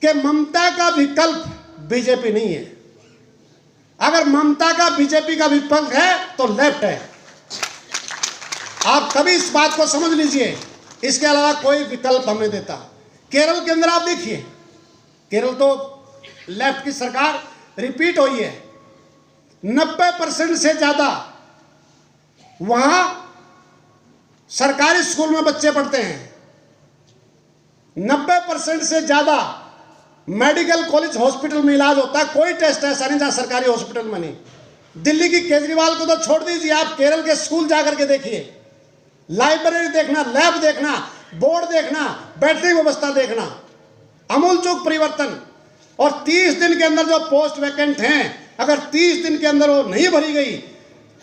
कि ममता का विकल्प बीजेपी नहीं है। अगर ममता का बीजेपी का विकल्प है तो लेफ्ट है। आप कभी इस बात को समझ लीजिए, इसके अलावा कोई विकल्प हमें देता। केरल के अंदर आप देखिए, केरल तो लेफ्ट की सरकार रिपीट हुई है। 90% से ज्यादा वहां सरकारी स्कूल में बच्चे पढ़ते हैं। 90% से ज्यादा मेडिकल कॉलेज हॉस्पिटल में इलाज होता है। कोई टेस्ट ऐसा नहीं जहां सरकारी हॉस्पिटल में नहीं। दिल्ली की केजरीवाल को तो छोड़ दीजिए, आप केरल के स्कूल जाकर के देखिए, लाइब्रेरी देखना, लैब देखना, बोर्ड देखना, बैटरी व्यवस्था देखना, अमूलचूक परिवर्तन। और 30 दिन के अंदर जो पोस्ट वैकेंट हैं, अगर 30 दिन के अंदर वो नहीं भरी गई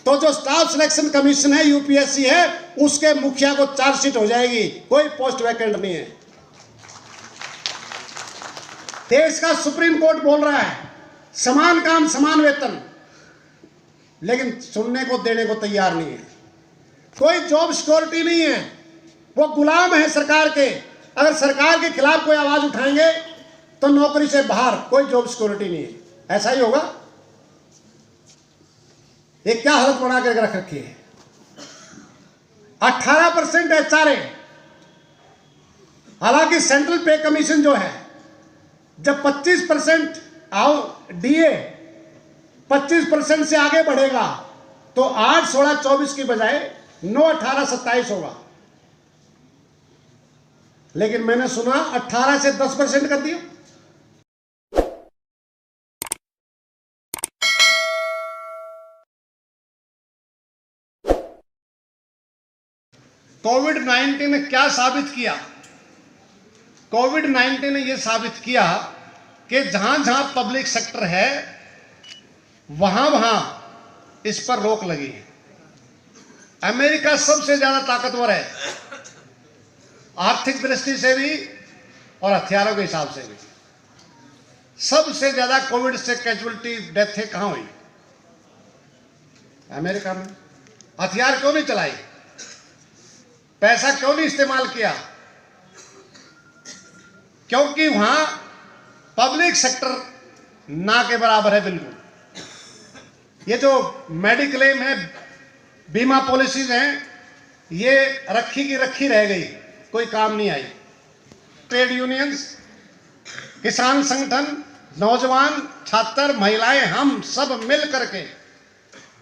तो जो स्टाफ सिलेक्शन कमीशन है, यूपीएससी है, उसके मुखिया को चार्जशीट हो जाएगी। कोई पोस्ट वैकेंट नहीं है। देश का सुप्रीम कोर्ट बोल रहा है समान काम समान वेतन, लेकिन सुनने को देने को तैयार नहीं है। कोई जॉब सिक्योरिटी नहीं है, वो गुलाम है सरकार के। अगर सरकार के खिलाफ कोई आवाज उठाएंगे तो नौकरी से बाहर, कोई जॉब सिक्योरिटी नहीं है। ऐसा ही होगा। ये क्या हालत बना करके रख रखी है। 18% HRA, हालांकि सेंट्रल पे कमीशन जो है, जब 25% DA 25% से आगे बढ़ेगा तो 8, 16, 24 की बजाय 9, 18, 27 होगा। लेकिन मैंने सुना 18 से 10% कर दिया। कोविड-19 ने क्या साबित किया? कोविड-19 ने यह साबित किया कि जहां जहां पब्लिक सेक्टर है वहां वहां इस पर रोक लगी है। अमेरिका सबसे ज्यादा ताकतवर है, आर्थिक दृष्टि से भी और हथियारों के हिसाब से भी। सबसे ज्यादा कोविड से कैजुअलिटी डेथ कहां हुई? अमेरिका में। हथियार क्यों नहीं चलाई? पैसा क्यों नहीं इस्तेमाल किया? क्योंकि वहां पब्लिक सेक्टर ना के बराबर है। बिल्कुल। ये जो मेडिक्लेम है, बीमा पॉलिसीज हैं, ये रखी की रखी रह गई, कोई काम नहीं आई। ट्रेड यूनियंस, किसान संगठन, नौजवान, छात्र, महिलाएं, हम सब मिल करके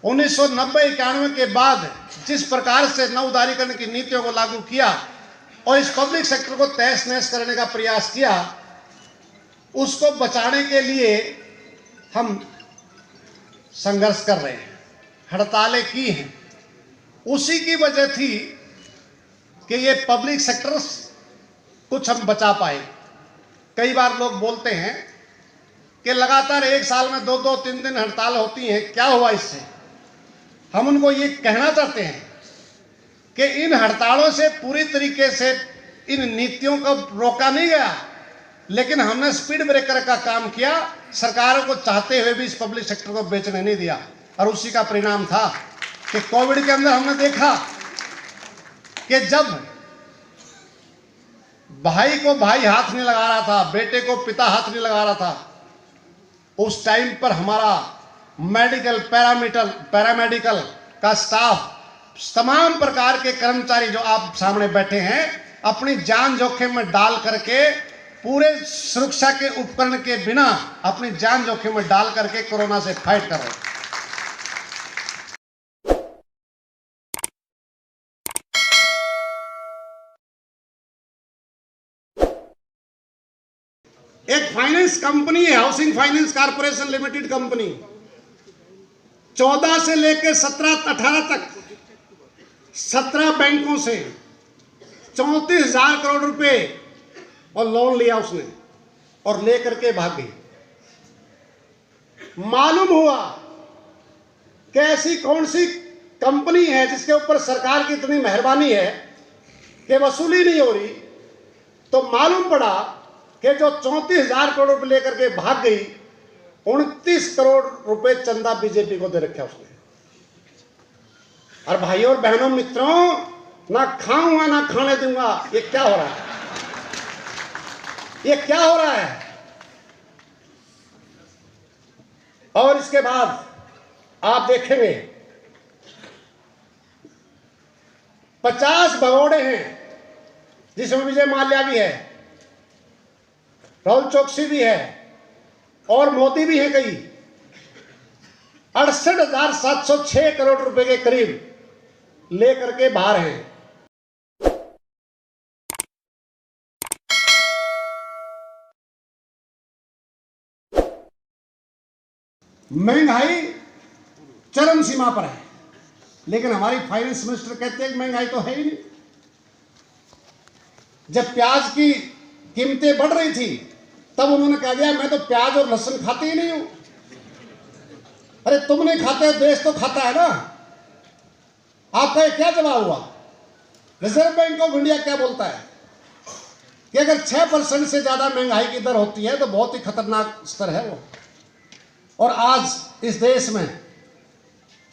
1990-91 के बाद जिस प्रकार से नव उदारीकरण की नीतियों को लागू किया और इस पब्लिक सेक्टर को तहस नहस करने का प्रयास किया, उसको बचाने के लिए हम संघर्ष कर रहे हैं, हड़तालें की हैं। उसी की वजह थी कि ये पब्लिक सेक्टर कुछ हम बचा पाए। कई बार लोग बोलते हैं कि लगातार एक साल में 2-2, 3 दिन हड़ताल होती हैं, क्या हुआ इससे? हम उनको ये कहना चाहते हैं कि इन हड़तालों से पूरी तरीके से इन नीतियों को रोका नहीं गया, लेकिन हमने स्पीड ब्रेकर का काम किया। सरकारों को चाहते हुए भी इस पब्लिक सेक्टर को बेचने नहीं दिया, और उसी का परिणाम था कि कोविड के अंदर हमने देखा कि जब भाई को भाई हाथ नहीं लगा रहा था, बेटे को पिता हाथ नहीं लगा रहा था, उस टाइम पर हमारा मेडिकल, पैरामेडिकल का स्टाफ, तमाम प्रकार के कर्मचारी जो आप सामने बैठे हैं, अपनी जान जोखिम में डाल करके, पूरे सुरक्षा के उपकरण के बिना अपनी जान जोखिम में डाल करके कोरोना से फाइट कर रहे हैं। एक फाइनेंस कंपनी है, housing finance corporation limited company, 14 से लेकर 17-18 तक 17 बैंकों से 34,000 करोड़ रुपए और लोन लिया उसने, और लेकर के भाग गई। मालूम हुआ कि ऐसी कौन सी कंपनी है जिसके ऊपर सरकार की इतनी मेहरबानी है कि वसूली नहीं हो रही, तो मालूम पड़ा कि जो 34,000 करोड़ रुपए लेकर के भाग गई, 29 करोड़ रुपए चंदा बीजेपी को दे रखा उसने। और भाइयों और बहनों, मित्रों, ना खाऊंगा ना खाने दूंगा, ये क्या हो रहा है? ये क्या हो रहा है? और इसके बाद आप देखेंगे 50 भगोड़े हैं, जिसमें विजय माल्या भी है, राहुल चौकसी भी है और मोदी भी है। कई 68,706 करोड़ रुपए के करीब लेकर के बाहर हैं। महंगाई चरम सीमा पर है, लेकिन हमारी फाइनेंस मिनिस्टर कहते हैं कि महंगाई तो है ही नहीं। जब प्याज की कीमतें बढ़ रही थी तब उन्होंने कहा गया मैं तो प्याज और लहसुन खाते ही नहीं हूं। अरे तुम नहीं खाते, देश तो खाता है ना। आपका ये क्या जवाब हुआ? रिजर्व बैंक ऑफ इंडिया क्या बोलता है कि अगर 6% से ज्यादा महंगाई की दर होती है तो बहुत ही खतरनाक स्तर है वो। और आज इस देश में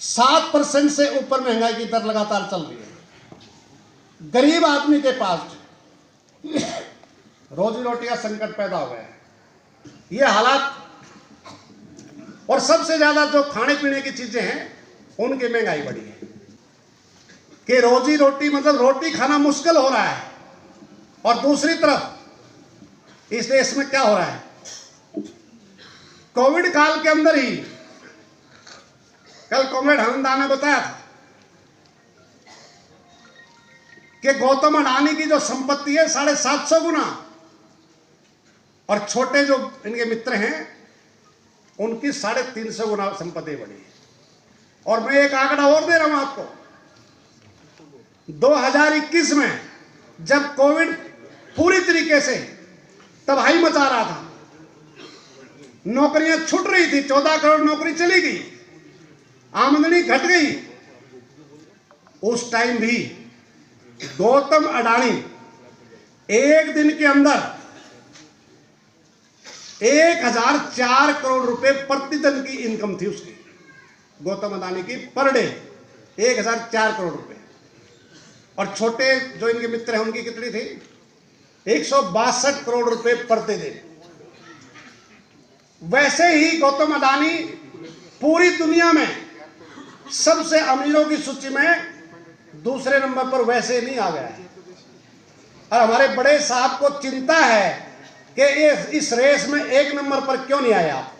7% से ऊपर महंगाई की दर लगातार चल रही है। गरीब आदमी के पास रोजी रोटी का संकट पैदा हो गया है। ये हालात, और सबसे ज्यादा जो खाने पीने की चीजें हैं उनकी महंगाई बढ़ी है कि रोजी रोटी मतलब रोटी खाना मुश्किल हो रहा है। और दूसरी तरफ इस देश में क्या हो रहा है, कोविड काल के अंदर ही, कल कॉमरेड हरंदा ने बताया था कि गौतम अडानी की जो संपत्ति है 750 गुना, और छोटे जो इनके मित्र हैं उनकी 350 गुना संपत्ति बढ़ी है। और मैं एक आंकड़ा और दे रहा हूं आपको, 2021 में जब कोविड पूरी तरीके से तबाही मचा रहा था, नौकरियां छूट रही थी, 14 करोड़ नौकरी चली गई, आमदनी घट गई, उस टाइम भी गौतम अडानी एक दिन के अंदर 1004 करोड़ रुपए प्रतिदिन की इनकम थी उसकी, गौतम अडानी की पर डे 1004 करोड़ रुपए। और छोटे जो इनके मित्र हैं उनकी कितनी थी? 162 करोड़ रुपए प्रतिदिन। वैसे ही गौतम अडानी पूरी दुनिया में सबसे अमीरों की सूची में दूसरे नंबर पर वैसे नहीं आ गया है। और हमारे बड़े साहब को चिंता है कि इस रेस में एक नंबर पर क्यों नहीं आया आप।